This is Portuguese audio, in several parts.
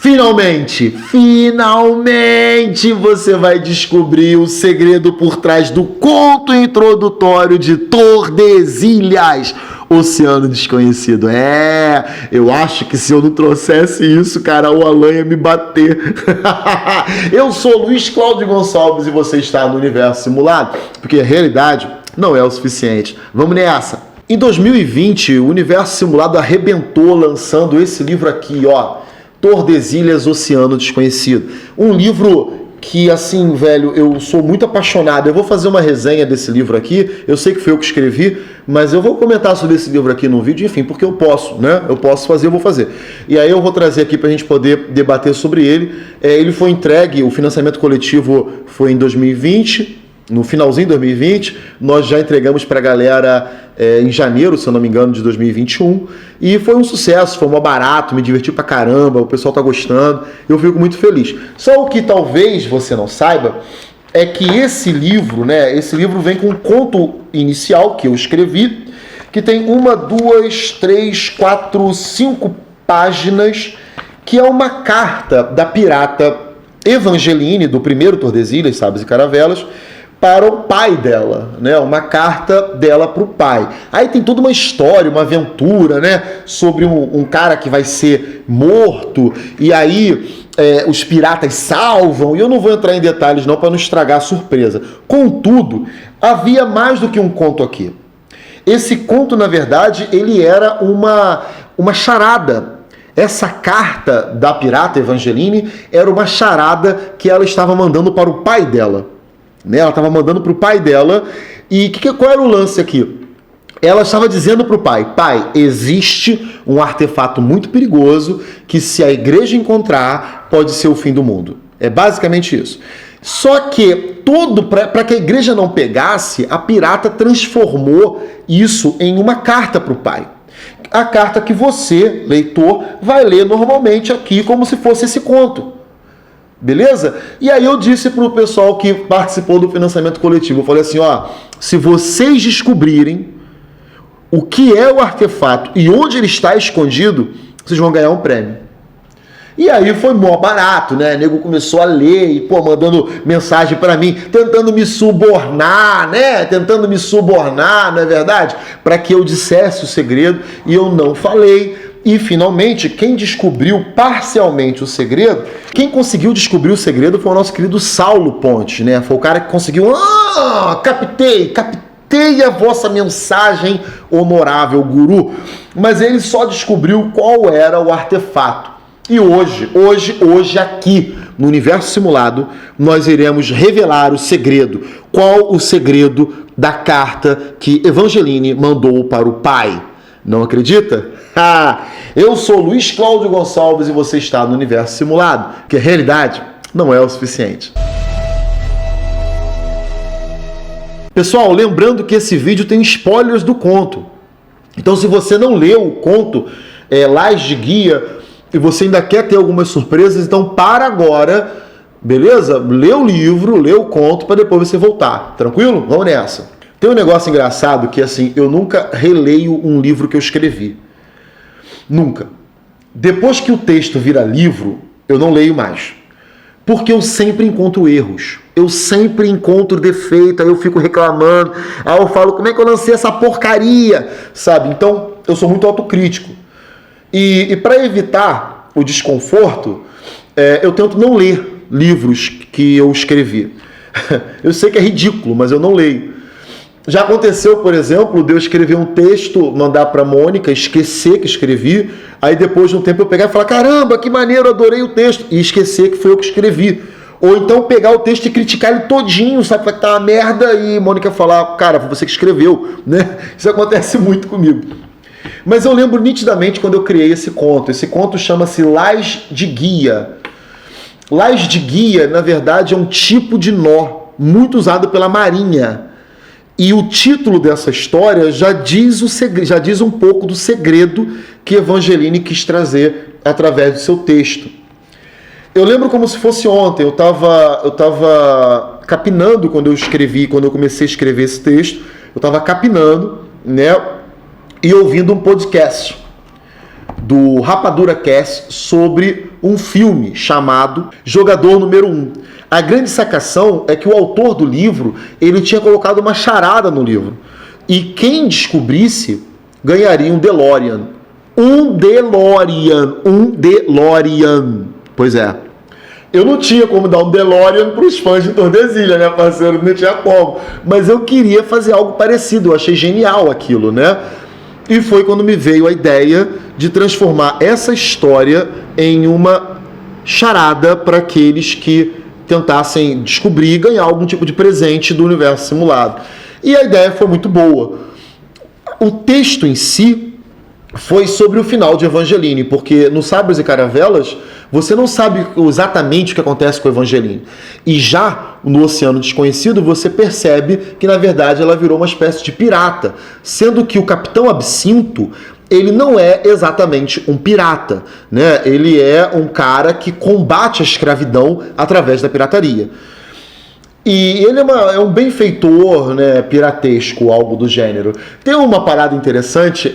Finalmente você vai descobrir o segredo por trás do conto introdutório de Tordesilhas, Oceano Desconhecido. Eu acho que se eu não trouxesse isso, cara, o Alan ia me bater. Eu sou Luiz Cláudio Gonçalves e você está no Universo Simulado, porque a realidade não é o suficiente. Vamos nessa! Em 2020, o Universo Simulado arrebentou lançando esse livro aqui, ó. Tordesilhas, Oceano Desconhecido. Um livro que, assim, velho, eu sou muito apaixonado. Eu vou fazer uma resenha desse livro aqui. Eu sei que foi eu que escrevi, mas eu vou comentar sobre esse livro aqui no vídeo, enfim, porque eu posso, né? Eu posso fazer, eu vou fazer. E aí eu vou trazer aqui pra gente poder debater sobre ele. Ele foi entregue, o financiamento coletivo foi em 2020, no finalzinho de 2020. Nós já entregamos pra galera em janeiro, se eu não me engano, de 2021, e foi um sucesso, foi mó barato, me diverti pra caramba, o pessoal tá gostando, eu fico muito feliz. Só o que talvez você não saiba é que esse livro, né, esse livro vem com um conto inicial que eu escrevi, que tem 1, 2, 3, 4, 5 páginas, que é uma carta da pirata Evangeline, do primeiro Tordesilhas, Sabres e Caravelas, para o pai dela, né? Uma carta dela para o pai. Aí tem toda uma história, uma aventura, né? Sobre um cara que vai ser morto, e aí os piratas salvam, e eu não vou entrar em detalhes não para não estragar a surpresa. Contudo, havia mais do que um conto aqui. Esse conto, na verdade, ele era uma charada. Essa carta da pirata Evangeline era uma charada que ela estava mandando para o pai dela. Ela estava mandando para o pai dela, e qual era o lance aqui? Ela estava dizendo para o pai: pai, existe um artefato muito perigoso que, se a igreja encontrar, pode ser o fim do mundo. É basicamente isso. Só que para que a igreja não pegasse, a pirata transformou isso em uma carta para o pai. A carta que você, leitor, vai ler normalmente aqui como se fosse esse conto. Beleza? E aí eu disse pro pessoal que participou do financiamento coletivo, eu falei assim, ó, se vocês descobrirem o que é o artefato e onde ele está escondido, vocês vão ganhar um prêmio. E aí foi mó barato, né? O nego começou a ler e, mandando mensagem para mim, tentando me subornar, né? Tentando me subornar, não é verdade? Para que eu dissesse o segredo, e eu não falei. E, finalmente, quem descobriu parcialmente o segredo, quem conseguiu descobrir o segredo foi o nosso querido Saulo Pontes, né? Foi o cara que conseguiu... captei a vossa mensagem, honorável guru. Mas ele só descobriu qual era o artefato. E hoje aqui, no Universo Simulado, nós iremos revelar o segredo. Qual o segredo da carta que Evangeline mandou para o pai? Não acredita? Eu sou Luiz Cláudio Gonçalves e você está no Universo Simulado, que a realidade não é o suficiente. Pessoal, lembrando que esse vídeo tem spoilers do conto. Então, se você não leu o conto, Lais de Guia, e você ainda quer ter algumas surpresas, então para agora, beleza? Lê o livro, lê o conto, para depois você voltar. Tranquilo? Vamos nessa. Tem um negócio engraçado que, assim, eu nunca releio um livro que eu escrevi. Nunca. Depois que o texto vira livro, eu não leio mais. Porque eu sempre encontro erros. Eu sempre encontro defeito, aí eu fico reclamando. Aí eu falo, como é que eu lancei essa porcaria? Sabe? Então, eu sou muito autocrítico. E para evitar o desconforto, eu tento não ler livros que eu escrevi. Eu sei que é ridículo, mas eu não leio. Já aconteceu, por exemplo, de eu escrever um texto, mandar para Mônica, esquecer que escrevi, aí depois de um tempo eu pegar e falar, caramba, que maneiro, adorei o texto, e esquecer que foi eu que escrevi. Ou então pegar o texto e criticar ele todinho, sabe, que tá uma merda, e Mônica falar, cara, foi você que escreveu, né? Isso acontece muito comigo. Mas eu lembro nitidamente quando eu criei esse conto. Esse conto chama-se Lais de Guia. Lais de Guia, na verdade, é um tipo de nó muito usado pela Marinha. E o título dessa história já diz um pouco do segredo que Evangeline quis trazer através do seu texto. Eu lembro como se fosse ontem, eu estava capinando quando eu comecei a escrever esse texto, eu estava capinando, né, e ouvindo um podcast do Rapadura Cast sobre um filme chamado Jogador Número 1. A grande sacação é que o autor do livro, ele tinha colocado uma charada no livro. E quem descobrisse ganharia um DeLorean. Um DeLorean. Pois é. Eu não tinha como dar um DeLorean para os fãs de Tordesilhas, né, parceiro? Não tinha como. Mas eu queria fazer algo parecido. Eu achei genial aquilo, né? E foi quando me veio a ideia de transformar essa história em uma charada para aqueles que tentassem descobrir e ganhar algum tipo de presente do universo simulado. E a ideia foi muito boa. O texto em si foi sobre o final de Evangeline, porque no Sábios e Caravelas você não sabe exatamente o que acontece com Evangeline. E já no Oceano Desconhecido você percebe que na verdade ela virou uma espécie de pirata, sendo que o Capitão Absinto, ele não é exatamente um pirata, né? Ele é um cara que combate a escravidão através da pirataria. E ele é um benfeitor, né, piratesco, algo do gênero. Tem uma parada interessante,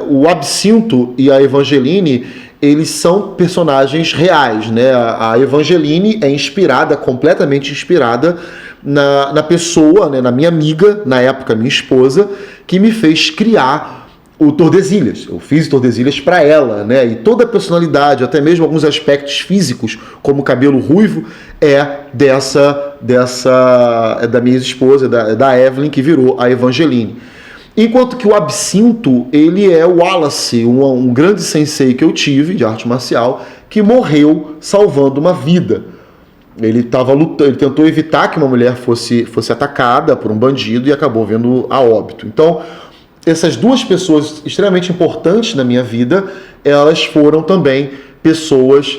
o Absinto e a Evangeline, eles são personagens reais, né? A Evangeline é inspirada, completamente inspirada na pessoa, né, na minha amiga, na época minha esposa, que me fez criar o Tordesilhas. Eu fiz Tordesilhas para ela, né? E toda a personalidade, até mesmo alguns aspectos físicos, como o cabelo ruivo, é da minha esposa, da Evelyn, que virou a Evangeline. Enquanto que o Absinto, ele é o Wallace, um grande sensei que eu tive de arte marcial, que morreu salvando uma vida. Ele estava lutando, ele tentou evitar que uma mulher fosse atacada por um bandido e acabou vendo a óbito. Então, essas duas pessoas extremamente importantes na minha vida, elas foram também pessoas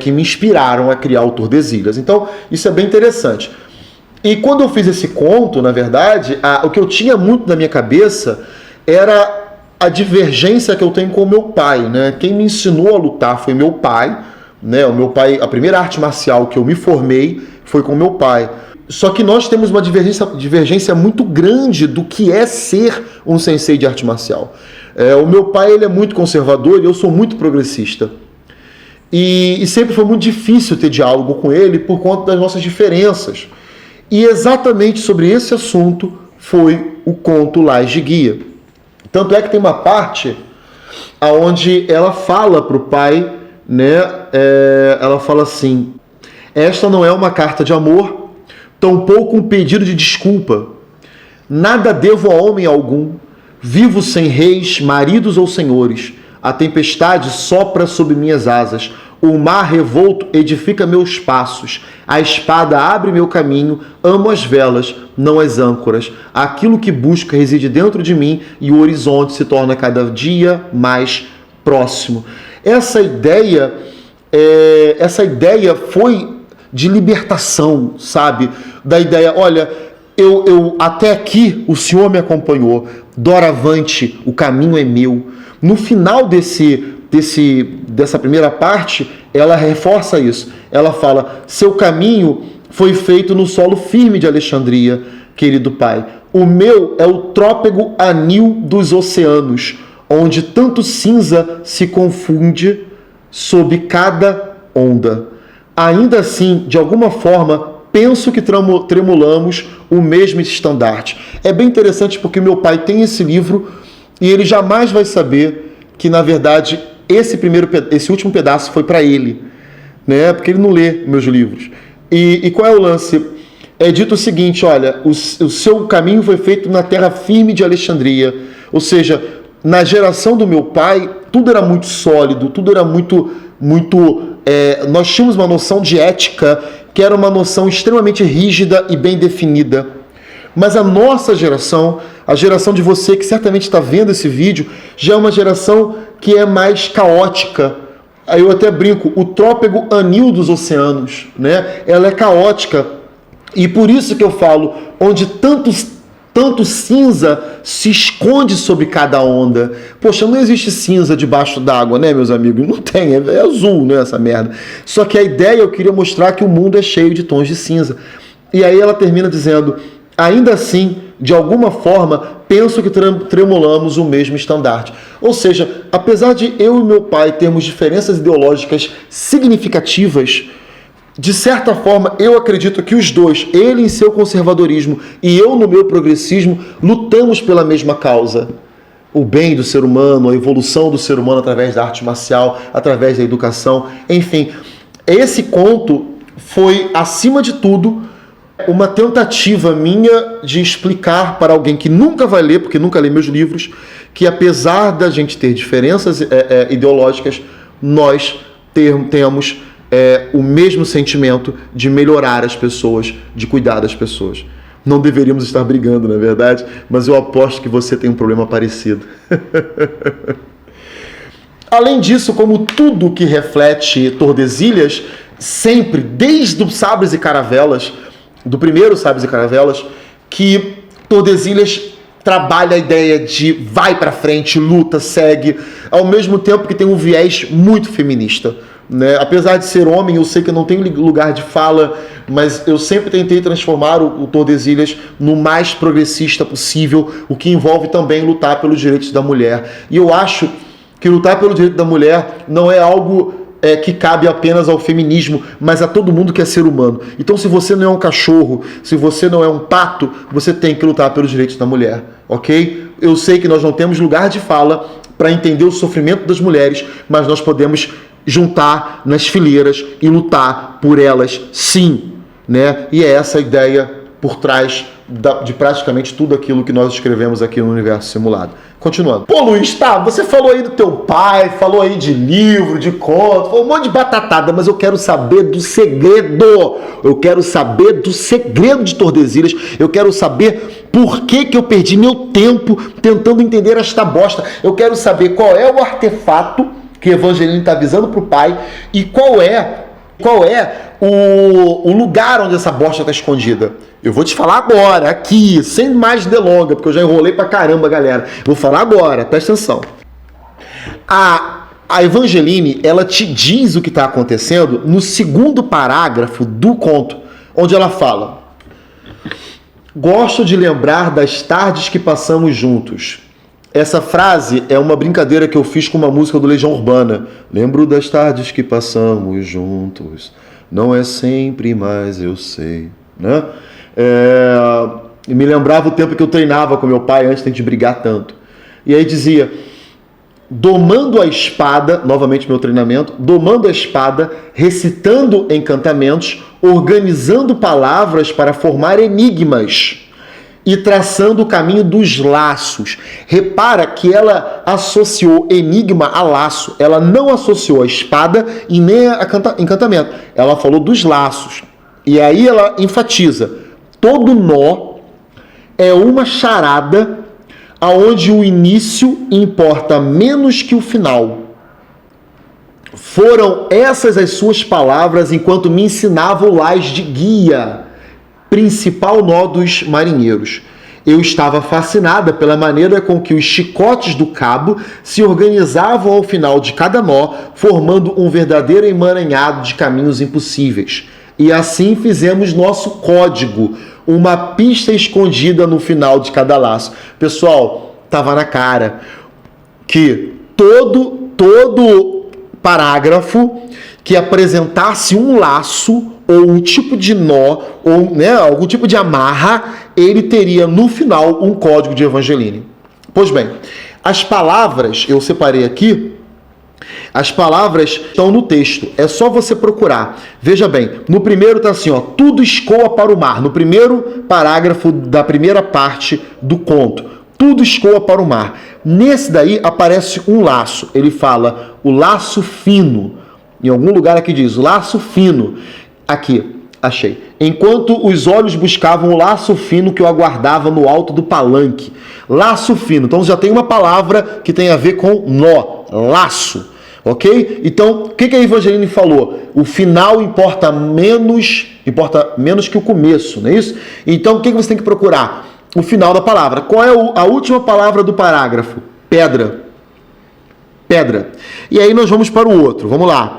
que me inspiraram a criar o Tordesilhas. Então, isso é bem interessante. E quando eu fiz esse conto, na verdade, o que eu tinha muito na minha cabeça era a divergência que eu tenho com o meu pai, né? Quem me ensinou a lutar foi meu pai, né? O meu pai, a primeira arte marcial que eu me formei foi com meu pai. Só que nós temos uma divergência muito grande do que é ser um sensei de arte marcial. O meu pai, ele é muito conservador e eu sou muito progressista. E sempre foi muito difícil ter diálogo com ele por conta das nossas diferenças. E exatamente sobre esse assunto foi o conto Laje Guia. Tanto é que tem uma parte onde ela fala para o pai, né? Ela fala assim: esta não é uma carta de amor, tampouco um pedido de desculpa. Nada devo a homem algum, vivo sem reis, maridos ou senhores. A tempestade sopra sob minhas asas, o mar revolto edifica meus passos, a espada abre meu caminho, amo as velas, não as âncoras. Aquilo que busca reside dentro de mim e o horizonte se torna cada dia mais próximo. Essa ideia foi de libertação, sabe? Da ideia, olha, eu até aqui o Senhor me acompanhou, doravante o caminho é meu. No final dessa primeira parte, ela reforça isso. Ela fala: seu caminho foi feito no solo firme de Alexandria, querido pai. O meu é o trópego anil dos oceanos, onde tanto cinza se confunde sob cada onda. Ainda assim, de alguma forma, penso que tremulamos o mesmo estandarte. É bem interessante porque meu pai tem esse livro e ele jamais vai saber que, na verdade, esse último pedaço foi para ele, né? Porque ele não lê meus livros. E qual é o lance? É dito o seguinte: olha, o seu caminho foi feito na terra firme de Alexandria. Ou seja, na geração do meu pai, tudo era muito sólido, tudo era muito... nós tínhamos uma noção de ética que era uma noção extremamente rígida e bem definida. Mas a nossa geração, a geração de você que certamente está vendo esse vídeo, já é uma geração que é mais caótica. Aí eu até brinco, o trópego anil dos oceanos, né? Ela é caótica. E por isso que eu falo, onde tanto cinza se esconde sobre cada onda. Poxa, não existe cinza debaixo d'água, né, meus amigos? Não tem, é azul, né, essa merda. Só que a ideia, eu queria mostrar que o mundo é cheio de tons de cinza. E aí ela termina dizendo: ainda assim, de alguma forma, penso que tremulamos o mesmo estandarte. Ou seja, apesar de eu e meu pai termos diferenças ideológicas significativas, de certa forma, eu acredito que os dois, ele em seu conservadorismo e eu no meu progressismo, lutamos pela mesma causa. O bem do ser humano, a evolução do ser humano através da arte marcial, através da educação, enfim. Esse conto foi, acima de tudo, uma tentativa minha de explicar para alguém que nunca vai ler, porque nunca lê meus livros, que apesar da gente ter diferenças ideológicas, nós temos o mesmo sentimento de melhorar as pessoas, de cuidar das pessoas. Não deveríamos estar brigando, na verdade, mas eu aposto que você tem um problema parecido. Além disso, como tudo que reflete Tordesilhas, sempre, desde o Sabres e Caravelas, do primeiro Sabres e Caravelas, que Tordesilhas trabalha a ideia de vai pra frente, luta, segue, ao mesmo tempo que tem um viés muito feminista. Né? Apesar de ser homem, eu sei que eu não tenho lugar de fala, mas eu sempre tentei transformar o Tordesilhas no mais progressista possível, o que envolve também lutar pelos direitos da mulher. E eu acho que lutar pelo direito da mulher não é algo que cabe apenas ao feminismo, mas a todo mundo que é ser humano. Então, se você não é um cachorro, se você não é um pato, você tem que lutar pelos direitos da mulher, ok? Eu sei que nós não temos lugar de fala para entender o sofrimento das mulheres, mas nós podemos juntar nas fileiras e lutar por elas, sim, né? E é essa a ideia por trás de praticamente tudo aquilo que nós escrevemos aqui no Universo Simulado. Continuando. Pô, Luiz, tá, você falou aí do teu pai, falou aí de livro, de conto, falou um monte de batatada, mas eu quero saber do segredo. Eu quero saber do segredo de Tordesilhas. Eu quero saber por que eu perdi meu tempo tentando entender esta bosta. Eu quero saber qual é o artefato que Evangeline está avisando pro pai e qual é o lugar onde essa bosta está escondida. Eu vou te falar agora, aqui, sem mais delonga, porque eu já enrolei pra caramba, galera. Vou falar agora, presta atenção. A Evangeline, ela te diz o que está acontecendo no segundo parágrafo do conto, onde ela fala: gosto de lembrar das tardes que passamos juntos. Essa frase é uma brincadeira que eu fiz com uma música do Legião Urbana. Lembro das tardes que passamos juntos, não é sempre, mas eu sei, né? E me lembrava o tempo que eu treinava com meu pai antes de a gente brigar tanto. E aí dizia: domando a espada, novamente meu treinamento, domando a espada, recitando encantamentos, organizando palavras para formar enigmas e traçando o caminho dos laços. Repara que ela associou enigma a laço. Ela não associou a espada e nem a encantamento. Ela falou dos laços. E aí ela enfatiza: todo nó é uma charada aonde o início importa menos que o final. Foram essas as suas palavras enquanto me ensinava o lás de guia, principal nó dos marinheiros. Eu estava fascinada pela maneira com que os chicotes do cabo se organizavam ao final de cada nó, formando um verdadeiro emaranhado de caminhos impossíveis. E assim fizemos nosso código, uma pista escondida no final de cada laço. Pessoal, estava na cara que todo parágrafo que apresentasse um laço ou um tipo de nó, ou algum tipo de amarra, ele teria no final um código de Evangeline. Pois bem, as palavras, eu separei aqui, as palavras estão no texto, é só você procurar. Veja bem, no primeiro está assim, ó, tudo escoa para o mar, no primeiro parágrafo da primeira parte do conto, tudo escoa para o mar. Nesse daí aparece um laço, ele fala o laço fino, em algum lugar aqui diz, laço fino. Aqui, achei. Enquanto os olhos buscavam o laço fino que eu aguardava no alto do palanque. Laço fino. Então já tem uma palavra que tem a ver com nó. Laço. Ok? Então, o que a Evangeline falou? O final importa menos que o começo, não é isso? Então, o que você tem que procurar? O final da palavra. Qual é a última palavra do parágrafo? Pedra. Pedra. E aí nós vamos para o outro. Vamos lá.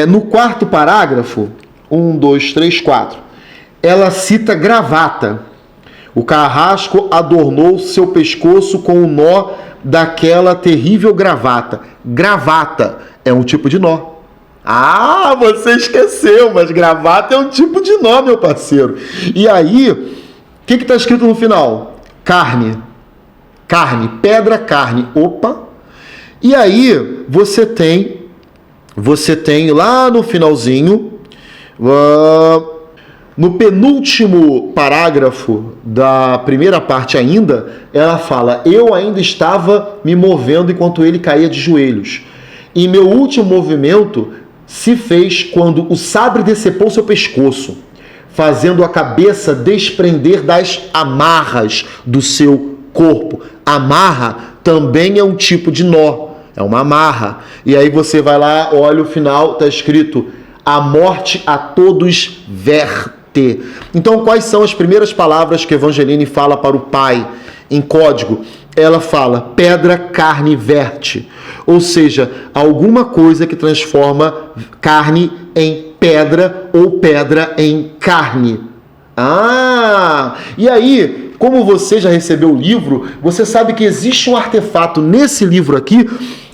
No quarto parágrafo, 1, 2, 3, 4, ela cita gravata. O carrasco adornou seu pescoço com o nó daquela terrível gravata. Gravata é um tipo de nó. Ah, você esqueceu, mas gravata é um tipo de nó, meu parceiro. E aí, o que está escrito no final? Carne. Carne, pedra, carne. Opa! E aí, você tem lá no finalzinho, no penúltimo parágrafo da primeira parte ainda, ela fala: eu ainda estava me movendo enquanto ele caía de joelhos. E meu último movimento se fez quando o sabre decepou seu pescoço, fazendo a cabeça desprender das amarras do seu corpo. Amarra também é um tipo de nó, é uma amarra. E aí você vai lá, olha o final, está escrito: a morte a todos verte. Então, quais são as primeiras palavras que Evangeline fala para o pai em código? Ela fala: pedra, carne, verte. Ou seja, alguma coisa que transforma carne em pedra ou pedra em carne. Ah! E aí, como você já recebeu o livro, você sabe que existe um artefato nesse livro aqui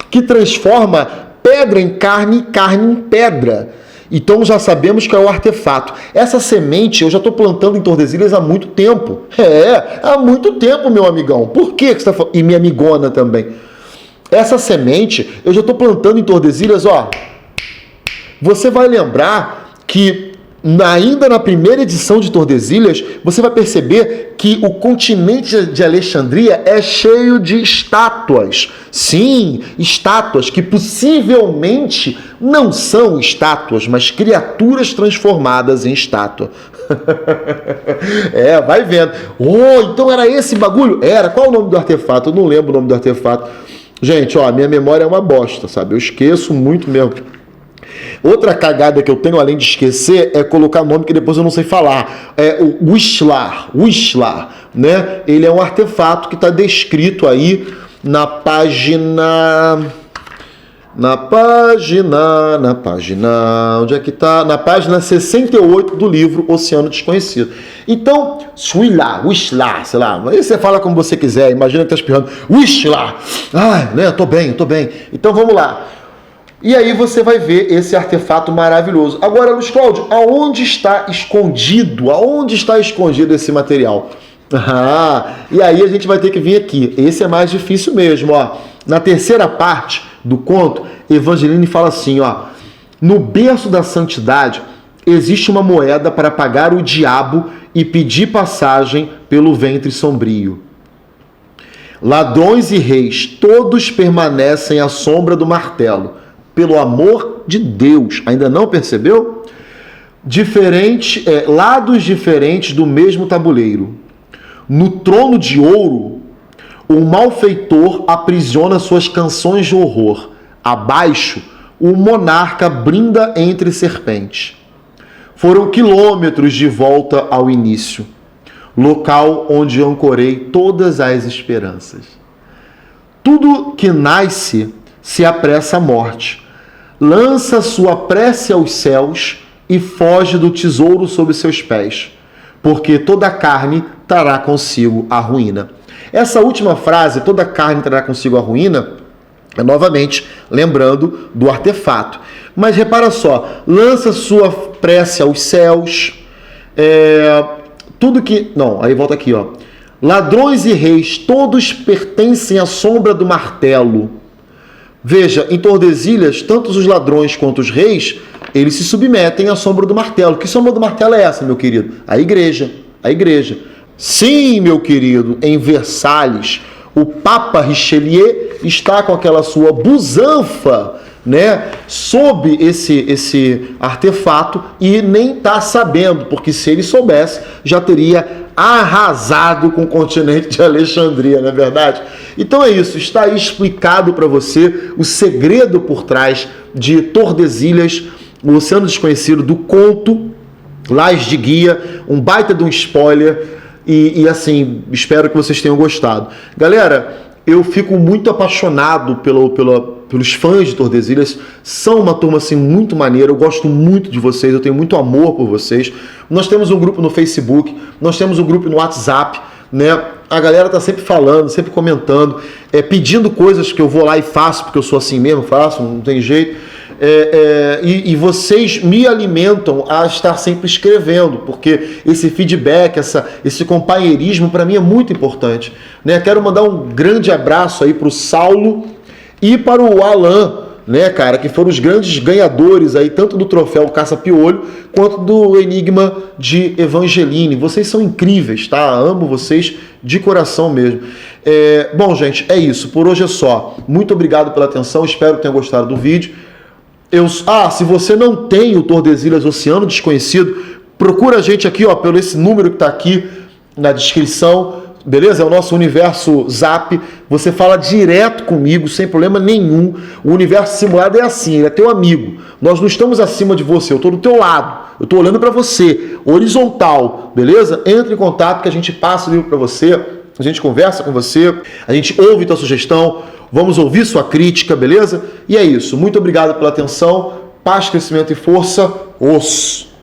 que transforma pedra em carne e carne em pedra. Então já sabemos que é o artefato. Essa semente eu já estou plantando em Tordesilhas há muito tempo. Há muito tempo, meu amigão. Por que você está falando? E minha amigona também. Essa semente eu já estou plantando em Tordesilhas, ó. Você vai lembrar que ainda na primeira edição de Tordesilhas, você vai perceber que o continente de Alexandria é cheio de estátuas. Sim, estátuas que possivelmente não são estátuas, mas criaturas transformadas em estátua. Vai vendo. Oh, então era esse bagulho? Era. Qual o nome do artefato? Eu não lembro o nome do artefato. Gente, ó, minha memória é uma bosta, sabe? Eu esqueço muito mesmo. Outra cagada que eu tenho, além de esquecer, é colocar nome que depois eu não sei falar. É o Wishlar, né? Ele é um artefato que está descrito aí na página... onde é que tá? Na página 68 do livro Oceano Desconhecido. Então, Wishlar, sei lá, aí você fala como você quiser, imagina que tá espirrando, Wishlar, né, tô bem. Então vamos lá. E aí você vai ver esse artefato maravilhoso. Agora, Luiz Cláudio, aonde está escondido? Aonde está escondido esse material? E aí a gente vai ter que vir aqui. Esse é mais difícil mesmo, ó. Na terceira parte do conto, Evangeline fala assim, ó: no berço da santidade existe uma moeda para pagar o diabo e pedir passagem pelo ventre sombrio. Ladrões e reis, todos permanecem à sombra do martelo. Pelo amor de Deus, ainda não percebeu? Lados diferentes do mesmo tabuleiro. No trono de ouro, o malfeitor aprisiona suas canções de horror. Abaixo, o monarca brinda entre serpentes. Foram quilômetros de volta ao início, local onde ancorei todas as esperanças. Tudo que nasce se apressa à morte, lança sua prece aos céus e foge do tesouro sob seus pés, porque toda carne trará consigo a ruína. Essa última frase, toda carne trará consigo a ruína, é novamente lembrando do artefato. Mas repara só, lança sua prece aos céus, tudo que... Não, aí volta aqui, ó. Ladrões e reis, todos pertencem à sombra do martelo. Veja, em Tordesilhas, tanto os ladrões quanto os reis, eles se submetem à sombra do martelo. Que sombra do martelo é essa, meu querido? A igreja. Sim, meu querido, em Versalhes, o Papa Richelieu está com aquela sua busanfa, né, sob esse artefato e nem está sabendo, porque se ele soubesse, já teria arrasado com o continente de Alexandria, não é verdade? Então é isso, está aí explicado para você o segredo por trás de Tordesilhas, o Oceano Desconhecido, do conto Lais de Guia, um baita de um spoiler, e assim, espero que vocês tenham gostado. Galera, eu fico muito apaixonado pelos fãs de Tordesilhas, são uma turma assim muito maneira, eu gosto muito de vocês, eu tenho muito amor por vocês. Nós temos um grupo no Facebook, nós temos um grupo no WhatsApp, né? A galera tá sempre falando, sempre comentando, pedindo coisas que eu vou lá e faço, porque eu sou assim mesmo, faço, não tem jeito. E vocês me alimentam a estar sempre escrevendo, porque esse feedback, esse companheirismo para mim é muito importante, né? Quero mandar um grande abraço aí para o Saulo e para o Alan, né, cara, que foram os grandes ganhadores aí, tanto do troféu Caça-Piolho, quanto do Enigma de Evangeline. Vocês são incríveis, tá? Amo vocês de coração mesmo. Bom, gente, é isso. Por hoje é só. Muito obrigado pela atenção, espero que tenham gostado do vídeo. Se você não tem o Tordesilhas Oceano Desconhecido, procura a gente aqui, ó, pelo esse número que tá aqui na descrição. Beleza? É o nosso universo Zap. Você fala direto comigo, sem problema nenhum. O universo simulado é assim, ele é teu amigo. Nós não estamos acima de você, eu estou do teu lado. Eu estou olhando para você, horizontal, beleza? Entre em contato que a gente passa o livro para você, a gente conversa com você, a gente ouve tua sugestão, vamos ouvir sua crítica, beleza? E é isso. Muito obrigado pela atenção. Paz, crescimento e força.